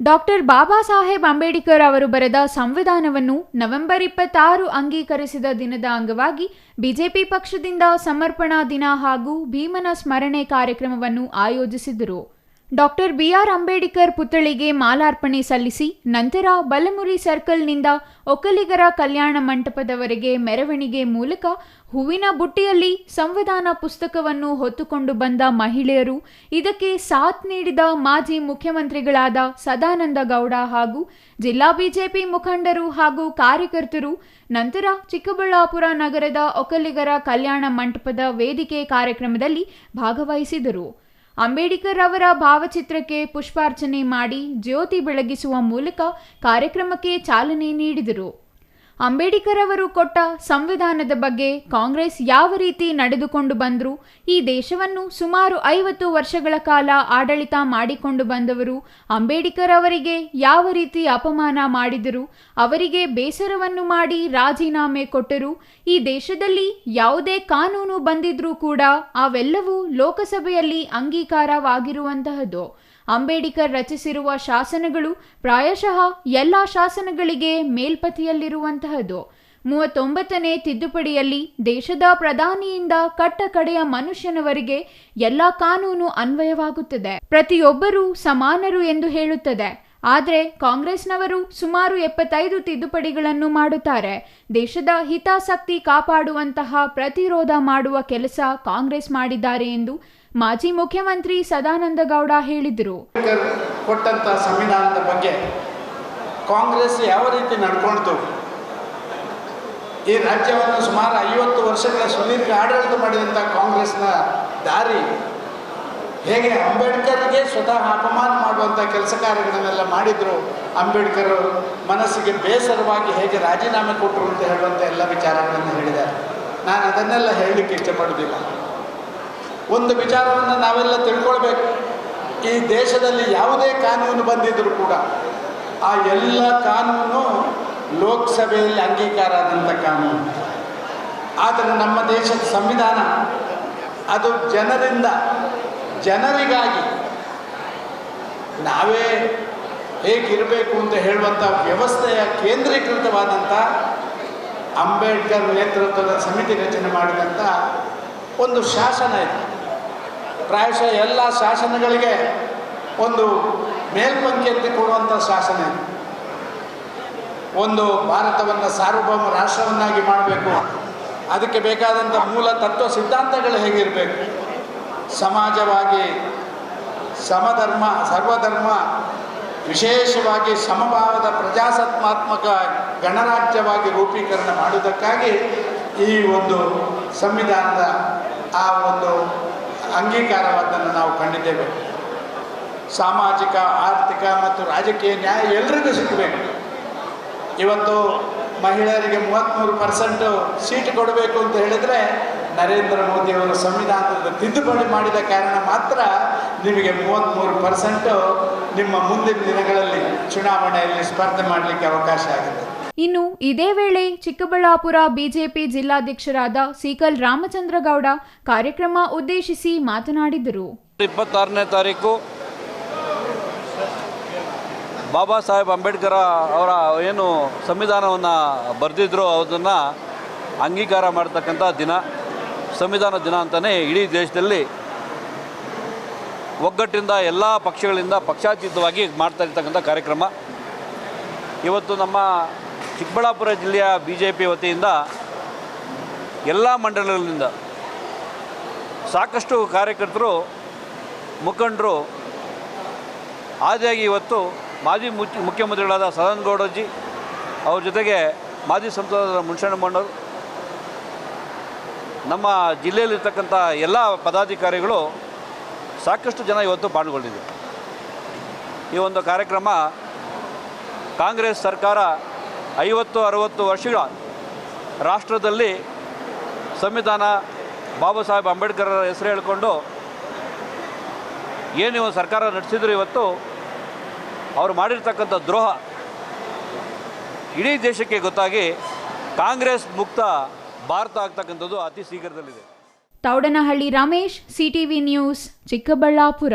Doctor Baba Saheb Ambedkar ಅವರು ಬರೆದ ಸಂವಿಧಾನವನ್ನು ನವೆಂಬರ್ 26 ಅಂಗೀಕರಿಸಿದ ದಿನದ ಅಂಗವಾಗಿ ಬಿಜೆಪಿ ಪಕ್ಷದಿಂದ ಸಮರ್ಪಣಾ ದಿನ ಹಾಗೂ ಭೀಮನ ಸ್ಮರಣೆ ಕಾರ್ಯಕ್ರಮವನ್ನು ಆಯೋಜಿಸಿದರು. ಡಾಕ್ಟರ್ ಬಿಆರ್ ಅಂಬೇಡ್ಕರ್ ಪುತ್ಥಳಿಗೆ ಮಾಲಾರ್ಪಣೆ ಸಲ್ಲಿಸಿ ನಂತರ ಬಲಮುರಿ ಸರ್ಕಲ್ನಿಂದ ಒಕ್ಕಲಿಗರ ಕಲ್ಯಾಣ ಮಂಟಪದವರೆಗೆ ಮೆರವಣಿಗೆ ಮೂಲಕ ಹೂವಿನ ಬುಟ್ಟಿಯಲ್ಲಿ ಸಂವಿಧಾನ ಪುಸ್ತಕವನ್ನು ಹೊತ್ತುಕೊಂಡು ಬಂದ ಮಹಿಳೆಯರು, ಇದಕ್ಕೆ ಸಾಥ್ ನೀಡಿದ ಮಾಜಿ ಮುಖ್ಯಮಂತ್ರಿಗಳಾದ ಸದಾನಂದ ಗೌಡ ಹಾಗೂ ಜಿಲ್ಲಾ ಬಿಜೆಪಿ ಮುಖಂಡರು ಹಾಗೂ ಕಾರ್ಯಕರ್ತರು ನಂತರ ಚಿಕ್ಕಬಳ್ಳಾಪುರ ನಗರದ ಒಕ್ಕಲಿಗರ ಕಲ್ಯಾಣ ಮಂಟಪದ ವೇದಿಕೆ ಕಾರ್ಯಕ್ರಮದಲ್ಲಿ ಭಾಗವಹಿಸಿದರು. ಅಂಬೇಡ್ಕರ್ ಅವರ ಭಾವಚಿತ್ರಕ್ಕೆ ಪುಷ್ಪಾರ್ಚನೆ ಮಾಡಿ ಜ್ಯೋತಿ ಬೆಳಗಿಸುವ ಮೂಲಕ ಕಾರ್ಯಕ್ರಮಕ್ಕೆ ಚಾಲನೆ ನೀಡಿದರು. ಅಂಬೇಡ್ಕರ್ ಅವರು ಕೊಟ್ಟ ಸಂವಿಧಾನದ ಬಗ್ಗೆ ಕಾಂಗ್ರೆಸ್ ಯಾವ ರೀತಿ ನಡೆದುಕೊಂಡು ಬಂದರು, ಈ ದೇಶವನ್ನು ಸುಮಾರು 50 ವರ್ಷಗಳ ಕಾಲ ಆಡಳಿತ ಮಾಡಿಕೊಂಡು ಬಂದವರು ಅಂಬೇಡ್ಕರ್ ಅವರಿಗೆ ಯಾವ ರೀತಿ ಅಪಮಾನ ಮಾಡಿದರು, ಅವರಿಗೆ ಬೇಸರವನ್ನು ಮಾಡಿ ರಾಜೀನಾಮೆ ಕೊಟ್ಟರು, ಈ ದೇಶದಲ್ಲಿ ಯಾವುದೇ ಕಾನೂನು ಬಂದಿದ್ರೂ ಕೂಡ ಅವೆಲ್ಲವೂ ಲೋಕಸಭೆಯಲ್ಲಿ ಅಂಗೀಕಾರವಾಗಿರುವಂತಹದ್ದು. ಅಂಬೇಡ್ಕರ್ ರಚಿಸಿರುವ ಶಾಸನಗಳು ಪ್ರಾಯಶಃ ಎಲ್ಲ ಶಾಸನಗಳಿಗೆ ಮೇಲ್ಪತಿಯಲ್ಲಿರುವಂತಹದ್ದು. 39ನೇ ತಿದ್ದುಪಡಿಯಲ್ಲಿ ದೇಶದ ಪ್ರಧಾನಿಯಿಂದ ಕಟ್ಟ ಕಡೆಯ ಮನುಷ್ಯನವರೆಗೆ ಎಲ್ಲ ಕಾನೂನು ಅನ್ವಯವಾಗುತ್ತದೆ, ಪ್ರತಿಯೊಬ್ಬರೂ ಸಮಾನರು ಎಂದು ಹೇಳುತ್ತದೆ. ಆದರೆ ಕಾಂಗ್ರೆಸ್ನವರು ಸುಮಾರು 75 ತಿದ್ದುಪಡಿಗಳನ್ನು ಮಾಡುತ್ತಾರೆ. ದೇಶದ ಹಿತಾಸಕ್ತಿ ಕಾಪಾಡುವಂತಹ ಪ್ರತಿರೋಧ ಮಾಡುವ ಕೆಲಸ ಕಾಂಗ್ರೆಸ್ ಮಾಡಿದ್ದಾರೆ ಎಂದು ಮಾಜಿ ಮುಖ್ಯಮಂತ್ರಿ ಸದಾನಂದ ಗೌಡ ಹೇಳಿದರು. ಕೊಟ್ಟಂತ ಸಂವಿಧಾನದ ಬಗ್ಗೆ ಕಾಂಗ್ರೆಸ್ ಯಾವ ರೀತಿ ನಡ್ಕೊಳ್ತು, ಈ ರಾಜ್ಯವನ್ನು ಸುಮಾರು 50 ವರ್ಷಗಳ ಸುದೀರ್ಘ ಆಡಳಿತ ಮಾಡಿದಂಥ ಕಾಂಗ್ರೆಸ್ನ ದಾರಿ ಹೇಗೆ ಅಂಬೇಡ್ಕರ್ಗೆ ಸ್ವತಃ ಅಪಮಾನ ಮಾಡುವಂಥ ಕೆಲಸ ಕಾರ್ಯಗಳನ್ನೆಲ್ಲ ಮಾಡಿದ್ರು, ಅಂಬೇಡ್ಕರ್ ಮನಸ್ಸಿಗೆ ಬೇಸರವಾಗಿ ಹೇಗೆ ರಾಜೀನಾಮೆ ಕೊಟ್ಟರು ಅಂತ ಹೇಳುವಂಥ ಎಲ್ಲ ವಿಚಾರಗಳನ್ನು ಹೇಳಿದ್ದಾರೆ. ನಾನು ಅದನ್ನೆಲ್ಲ ಹೇಳಲಿಕ್ಕೆ ಇಷ್ಟಪಡೋದಿಲ್ಲ. ಒಂದು ವಿಚಾರವನ್ನು ನಾವೆಲ್ಲ ತಿಳ್ಕೊಳ್ಬೇಕು, ಈ ದೇಶದಲ್ಲಿ ಯಾವುದೇ ಕಾನೂನು ಬಂದಿದ್ದರೂ ಕೂಡ ಆ ಎಲ್ಲ ಕಾನೂನು ಲೋಕಸಭೆಯಲ್ಲಿ ಅಂಗೀಕಾರ ಆದಂಥ ಕಾನೂನು. ಆದರೆ ನಮ್ಮ ದೇಶದ ಸಂವಿಧಾನ ಅದು ಜನರಿಂದ ಜನರಿಗಾಗಿ ನಾವೇ ಹೇಗಿರಬೇಕು ಅಂತ ಹೇಳುವಂಥ ವ್ಯವಸ್ಥೆಯ ಕೇಂದ್ರೀಕೃತವಾದಂಥ ಅಂಬೇಡ್ಕರ್ ನೇತೃತ್ವದ ಸಮಿತಿ ರಚನೆ ಮಾಡಿದಂಥ ಒಂದು ಶಾಸನ ಇದೆ. ಪ್ರಾಯಶಃ ಎಲ್ಲ ಶಾಸನಗಳಿಗೆ ಒಂದು ಮೇಲ್ಪಂಕ್ತಿ ಅಂತ ಕೊಡುವಂಥ ಶಾಸನ ಇದೆ. ಒಂದು ಭಾರತವನ್ನು ಸಾರ್ವಭೌಮ ರಾಷ್ಟ್ರವನ್ನಾಗಿ ಮಾಡಬೇಕು, ಅದಕ್ಕೆ ಬೇಕಾದಂಥ ಮೂಲ ತತ್ವ ಸಿದ್ಧಾಂತಗಳು ಹೇಗಿರಬೇಕು, ಸಮಾಜವಾಗಿ ಸಮಧರ್ಮ ಸರ್ವಧರ್ಮ ವಿಶೇಷವಾಗಿ ಸಮಭಾವದ ಪ್ರಜಾಸತ್ತಾತ್ಮಕ ಗಣರಾಜ್ಯವಾಗಿ ರೂಪೀಕರಣ ಮಾಡುವುದಕ್ಕಾಗಿ ಈ ಒಂದು ಸಂವಿಧಾನದ ಆ ಒಂದು ಅಂಗೀಕಾರವಾದನ್ನು ನಾವು ಕಂಡಿದ್ದೇವೆ. ಸಾಮಾಜಿಕ, ಆರ್ಥಿಕ ಮತ್ತು ರಾಜಕೀಯ ನ್ಯಾಯ ಎಲ್ರಿಗೂ ಸಿಗಬೇಕು. ಇವತ್ತು ಮಹಿಳೆಯರಿಗೆ 33% ಸೀಟ್ ಕೊಡಬೇಕು ಅಂತ ಹೇಳಿದರೆ ನರೇಂದ್ರ ಮೋದಿಯವರು ಸಂವಿಧಾನದ ತಿದ್ದುಪಡಿ ಮಾಡಿದ ಕಾರಣ ಮಾತ್ರ ನಿಮಗೆ 33% ನಿಮ್ಮ ಮುಂದಿನ ದಿನಗಳಲ್ಲಿ ಚುನಾವಣೆಯಲ್ಲಿ ಸ್ಪರ್ಧೆ ಮಾಡಲಿಕ್ಕೆ ಅವಕಾಶ ಆಗಿದೆ. ಇನ್ನು ಇದೇ ವೇಳೆ ಚಿಕ್ಕಬಳ್ಳಾಪುರ ಬಿಜೆಪಿ ಜಿಲ್ಲಾಧ್ಯಕ್ಷರಾದ ಸೀಕಲ್ ರಾಮಚಂದ್ರ ಗೌಡ ಕಾರ್ಯಕ್ರಮ ಉದ್ದೇಶಿಸಿ ಮಾತನಾಡಿದರು. 26ನೇ ತಾರೀಕು ಬಾಬಾ ಸಾಹೇಬ್ ಅಂಬೇಡ್ಕರ್ ಅವರ ಏನು ಸಂವಿಧಾನವನ್ನು ಬರೆದಿದ್ರು ಅದನ್ನು ಅಂಗೀಕಾರ ಮಾಡ್ತಕ್ಕಂಥ ದಿನ, ಸಂವಿಧಾನ ದಿನ ಅಂತಲೇ ಇಡೀ ದೇಶದಲ್ಲಿ ಒಗ್ಗಟ್ಟಿಂದ ಎಲ್ಲ ಪಕ್ಷಗಳಿಂದ ಪಕ್ಷಾತೀತವಾಗಿ ಮಾಡ್ತಾ ಇರ್ತಕ್ಕಂಥ ಕಾರ್ಯಕ್ರಮ. ಇವತ್ತು ನಮ್ಮ ಚಿಕ್ಕಬಳ್ಳಾಪುರ ಜಿಲ್ಲೆಯ ಬಿಜೆಪಿ ವತಿಯಿಂದ ಎಲ್ಲ ಮಂಡಲಗಳಿಂದ ಸಾಕಷ್ಟು ಕಾರ್ಯಕರ್ತರು, ಮುಖಂಡರು ಆದಿಯಾಗಿ ಇವತ್ತು ಮಾಜಿ ಮುಖ್ಯಮಂತ್ರಿಗಳಾದ ಸದಾನಂದ ಗೌಡಜಿ ಅವ್ರ ಜೊತೆಗೆ ಮಾಜಿ ಸಂಸದರಾದ ಮುನ್ಷಣ್ಣಮ್ಮಣ್ಣವರು, ನಮ್ಮ ಜಿಲ್ಲೆಯಲ್ಲಿರ್ತಕ್ಕಂಥ ಎಲ್ಲ ಪದಾಧಿಕಾರಿಗಳು ಸಾಕಷ್ಟು ಜನ ಇವತ್ತು ಪಾಲ್ಗೊಂಡಿದ್ದಾರೆ. ಈ ಒಂದು ಕಾರ್ಯಕ್ರಮ ಕಾಂಗ್ರೆಸ್ ಸರ್ಕಾರ 50-60 ವರ್ಷಗಳ ರಾಷ್ಟ್ರದಲ್ಲಿ ಸಂವಿಧಾನ ಬಾಬಾ ಸಾಹೇಬ್ ಅಂಬೇಡ್ಕರ್ ಹೆಸರು ಹೇಳಿಕೊಂಡು ಏನು ಸರ್ಕಾರ ನಡೆಸಿದ್ರು, ಇವತ್ತು ಅವರು ಮಾಡಿರ್ತಕ್ಕಂಥ ದ್ರೋಹ ಇಡೀ ದೇಶಕ್ಕೆ ಗೊತ್ತಾಗಿ ಕಾಂಗ್ರೆಸ್ ಮುಕ್ತ ಭಾರತ ಆಗ್ತಕ್ಕಂಥದ್ದು ಅತಿ ಶೀಘ್ರದಲ್ಲಿದೆ. Thoudanahalli Ramesh, CTV news, Chikkaballapur.